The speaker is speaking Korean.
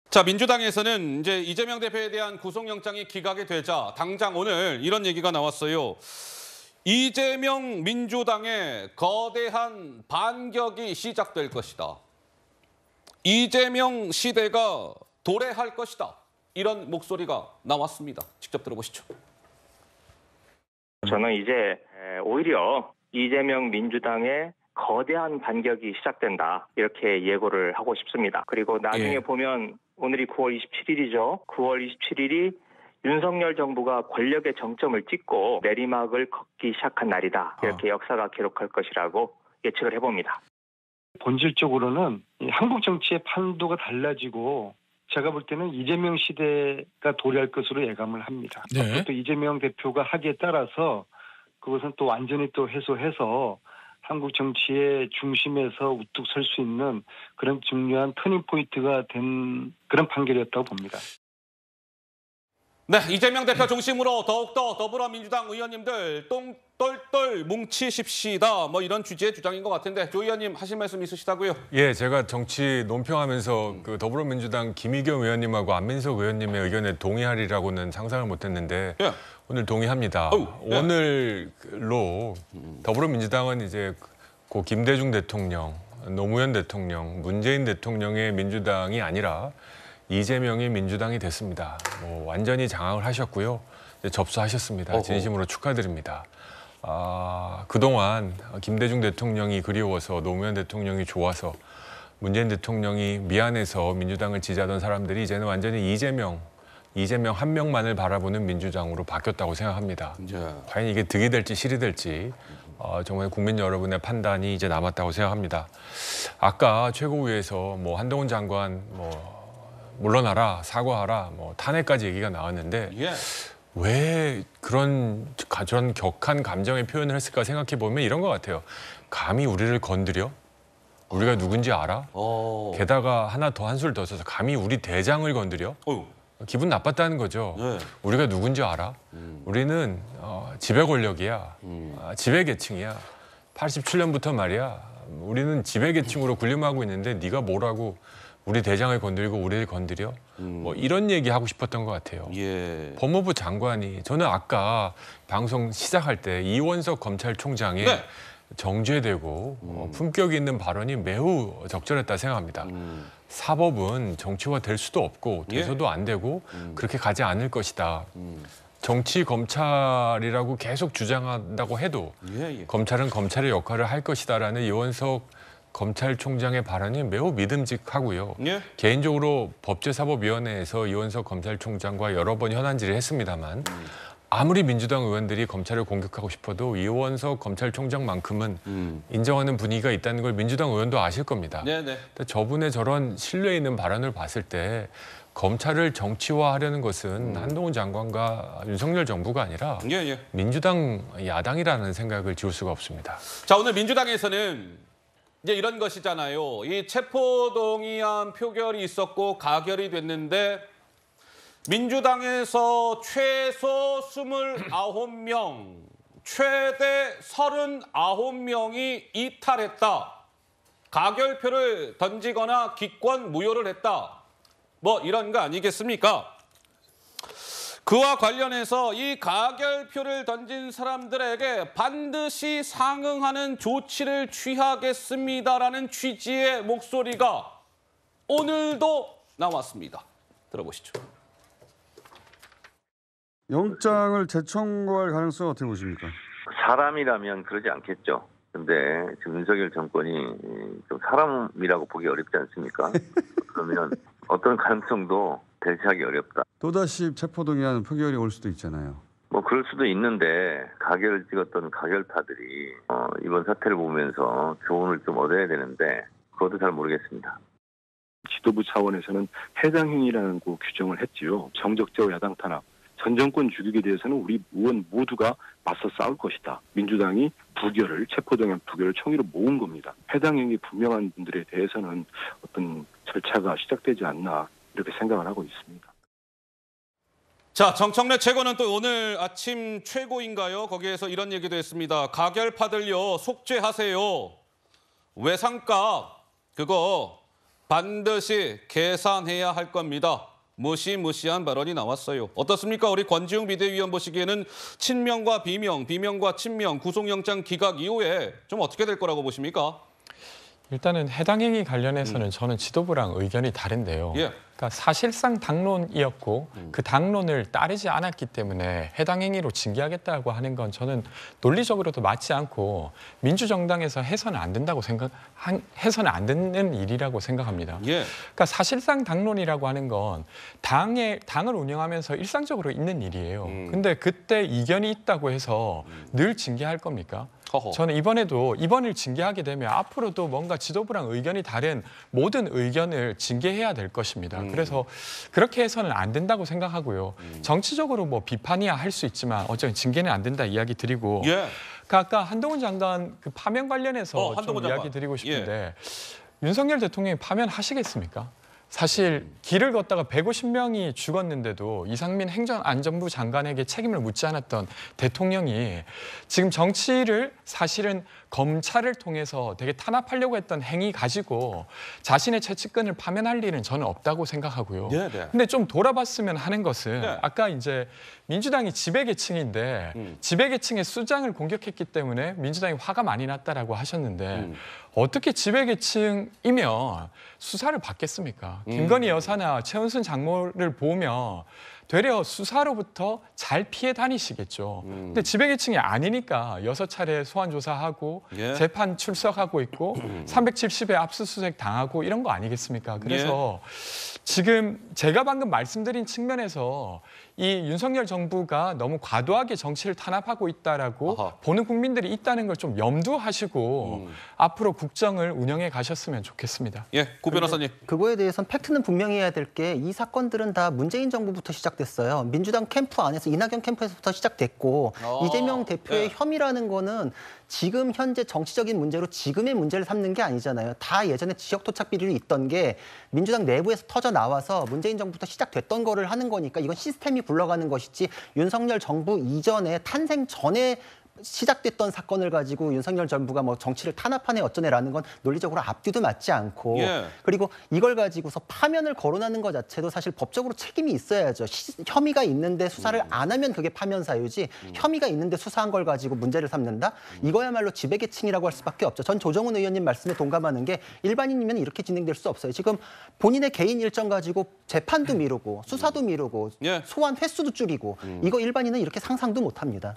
자, 민주당에서는 이제 이재명 대표에 대한 구속영장이 기각이 되자 당장 오늘 이런 얘기가 나왔어요. 이재명 민주당의 거대한 반격이 시작될 것이다. 이재명 시대가 도래할 것이다. 이런 목소리가 나왔습니다. 직접 들어보시죠. 저는 이제 오히려 이재명 민주당의 거대한 반격이 시작된다. 이렇게 예고를 하고 싶습니다. 그리고 나중에 보면 오늘이 9월 27일이죠. 9월 27일이 윤석열 정부가 권력의 정점을 찍고 내리막을 걷기 시작한 날이다. 이렇게 역사가 기록할 것이라고 예측을 해봅니다. 본질적으로는 한국 정치의 판도가 달라지고 제가 볼 때는 이재명 시대가 도래할 것으로 예감을 합니다. 네. 또 이재명 대표가 하기에 따라서 그것은 또 완전히 또 해소해서 한국 정치의 중심에서 우뚝 설 수 있는 그런 중요한 터닝 포인트가 된 그런 판결이었다고 봅니다. 네, 이재명 대표 중심으로 더욱더 더불어민주당 의원님들 똘똘 뭉치십시다. 뭐 이런 취지의 주장인 것 같은데 조 의원님 하실 말씀 있으시다고요? 예, 제가 정치 논평하면서 그 더불어민주당 김의겸 의원님하고 안민석 의원님의 의견에 동의하리라고는 상상을 못했는데 오늘 동의합니다. 오늘로 더불어민주당은 이제 고 김대중 대통령, 노무현 대통령, 문재인 대통령의 민주당이 아니라 이재명의 민주당이 됐습니다. 뭐 완전히 장악을 하셨고요. 접수하셨습니다. 진심으로 축하드립니다. 그동안 김대중 대통령이 그리워서 노무현 대통령이 좋아서 문재인 대통령이 미안해서 민주당을 지지하던 사람들이 이제는 완전히 이재명 한 명만을 바라보는 민주당으로 바뀌었다고 생각합니다. 과연 이게 득이 될지 실이 될지 정말 국민 여러분의 판단이 이제 남았다고 생각합니다. 아까 최고위에서 뭐 한동훈 장관 물러나라, 사과하라, 탄핵까지 얘기가 나왔는데 왜 그런 격한 감정의 표현을 했을까 생각해 보면 이런 것 같아요. 감히 우리를 건드려? 우리가 누군지 알아? 게다가 하나 더 한술 더 써서 감히 우리 대장을 건드려? 기분 나빴다는 거죠. 우리가 누군지 알아? 우리는 지배 권력이야. 지배 계층이야. 87년부터 말이야. 우리는 지배 계층으로 군림하고 있는데 네가 뭐라고 우리 대장을 건드리고 우리를 건드려? 뭐 이런 얘기 하고 싶었던 것 같아요. 법무부 장관이 저는 아까 방송 시작할 때 이원석 검찰총장의 정죄되고 품격 있는 발언이 매우 적절했다 생각합니다. 사법은 정치화될 수도 없고 돼서도 안 되고 그렇게 가지 않을 것이다. 정치 검찰이라고 계속 주장한다고 해도 검찰은 검찰의 역할을 할 것이다라는 이원석 검찰총장의 발언이 매우 믿음직하고요. 개인적으로 법제사법위원회에서 이원석 검찰총장과 여러 번 현안 질의를 했습니다만 아무리 민주당 의원들이 검찰을 공격하고 싶어도 이원석 검찰총장만큼은 인정하는 분위기가 있다는 걸 민주당 의원도 아실 겁니다. 저분의 저런 신뢰 있는 발언을 봤을 때 검찰을 정치화하려는 것은 한동훈 장관과 윤석열 정부가 아니라 민주당 야당이라는 생각을 지울 수가 없습니다. 자, 오늘 민주당에서는 이제 이런 것이잖아요. 이 체포동의안 표결이 있었고 가결이 됐는데 민주당에서 최소 29명, 최대 39명이 이탈했다. 가결표를 던지거나 기권 무효를 했다. 뭐 이런 거 아니겠습니까? 그와 관련해서 이 가결표를 던진 사람들에게 반드시 상응하는 조치를 취하겠습니다라는 취지의 목소리가 오늘도 나왔습니다. 들어보시죠. 영장을 재청구할 가능성은 어떻게 보십니까? 사람이라면 그러지 않겠죠. 근데 지금 윤석열 정권이 좀 사람이라고 보기 어렵지 않습니까? 그러면 어떤 가능성도 대체하기 어렵다. 또다시 체포동의안 표결이 올 수도 있잖아요. 뭐 그럴 수도 있는데 가결을 찍었던 가결파들이 이번 사태를 보면서 교훈을 좀 얻어야 되는데 그것도 잘 모르겠습니다. 지도부 차원에서는 해당 행위라는 거 규정을 했지요. 정적제와 야당 탄압, 전 정권 죽이게 대해서는 우리 의원 모두가 맞서 싸울 것이다. 민주당이 체포동의안 부결을 총의로 모은 겁니다. 해당 행위 분명한 분들에 대해서는 어떤 절차가 시작되지 않나 이렇게 생각을 하고 있습니다. 자, 정청래 최고는 또 오늘 아침 최고인가요? 거기에서 이런 얘기도 했습니다. 가결파들요, 속죄하세요. 외상값 그거 반드시 계산해야 할 겁니다. 무시무시한 발언이 나왔어요. 어떻습니까? 우리 권지웅 비대위원 보시기에는 친명과 비명, 비명과 친명, 구속영장 기각 이후에 좀 어떻게 될 거라고 보십니까? 일단은 해당 행위 관련해서는 저는 지도부랑 의견이 다른데요. 예. 그러니까 사실상 당론이었고 그 당론을 따르지 않았기 때문에 해당 행위로 징계하겠다고 하는 건 저는 논리적으로도 맞지 않고 민주정당에서 해서는 안 된다고 해서는 안 되는 일이라고 생각합니다. 예. 그러니까 사실상 당론이라고 하는 건 당을 운영하면서 일상적으로 있는 일이에요. 근데 그때 이견이 있다고 해서 늘 징계할 겁니까? 허허. 저는 이번을 징계하게 되면 앞으로도 뭔가 지도부랑 의견이 다른 모든 의견을 징계해야 될 것입니다. 그래서 그렇게 해서는 안 된다고 생각하고요. 정치적으로 뭐 비판이야 할 수 있지만 어쨌든 징계는 안 된다 이야기 드리고 예. 아까 한동훈 장관 그 파면 관련해서 한동훈 좀 장관. 이야기 드리고 싶은데 윤석열 대통령이 파면하시겠습니까? 사실 길을 걷다가 150명이 죽었는데도 이상민 행정안전부 장관에게 책임을 묻지 않았던 대통령이 지금 정치를 사실은 검찰을 통해서 되게 탄압하려고 했던 행위 가지고 자신의 최측근을 파면할 일은 저는 없다고 생각하고요. 네, 네. 근데 좀 돌아봤으면 하는 것은 네. 아까 이제 민주당이 지배계층인데 지배계층의 수장을 공격했기 때문에 민주당이 화가 많이 났다라고 하셨는데 어떻게 지배계층이면 수사를 받겠습니까? 김건희 여사나 최은순 장모를 보며 되려 수사로부터 잘 피해 다니시겠죠. 근데 지배계층이 아니니까 6차례 소환 조사하고 예. 재판 출석하고 있고 370회 압수수색 당하고 이런 거 아니겠습니까? 그래서 지금 제가 방금 말씀드린 측면에서 이 윤석열 정부가 너무 과도하게 정치를 탄압하고 있다라고 아하. 보는 국민들이 있다는 걸 좀 염두하시고 앞으로 국정을 운영해 가셨으면 좋겠습니다. 예, 구 변호사님. 그거에 대해서는 팩트는 분명히 해야 될 게 이 사건들은 다 문재인 정부부터 시작됐어요. 민주당 캠프 안에서 이낙연 캠프에서부터 시작됐고 이재명 대표의 혐의라는 거는 지금 현재 정치적인 문제로 지금의 문제를 삼는 게 아니잖아요. 다 예전에 지역 토착 비리로 있던 게 민주당 내부에서 터져 나와서 문재인 정부부터 시작됐던 거를 하는 거니까 이건 시스템이 굴러가는 것이지 윤석열 정부 이전에 탄생 전에 시작됐던 사건을 가지고 윤석열 정부가 뭐 정치를 탄압하네 어쩌네라는 건 논리적으로 앞뒤도 맞지 않고 그리고 이걸 가지고서 파면을 거론하는 것 자체도 사실 법적으로 책임이 있어야죠. 혐의가 있는데 수사를 안 하면 그게 파면 사유지 혐의가 있는데 수사한 걸 가지고 문제를 삼는다? 이거야말로 지배계층이라고 할 수밖에 없죠. 전 조정훈 의원님 말씀에 동감하는 게 일반인이면 이렇게 진행될 수 없어요. 지금 본인의 개인 일정 가지고 재판도 미루고 수사도 미루고 소환 횟수도 줄이고 이거 일반인은 이렇게 상상도 못합니다.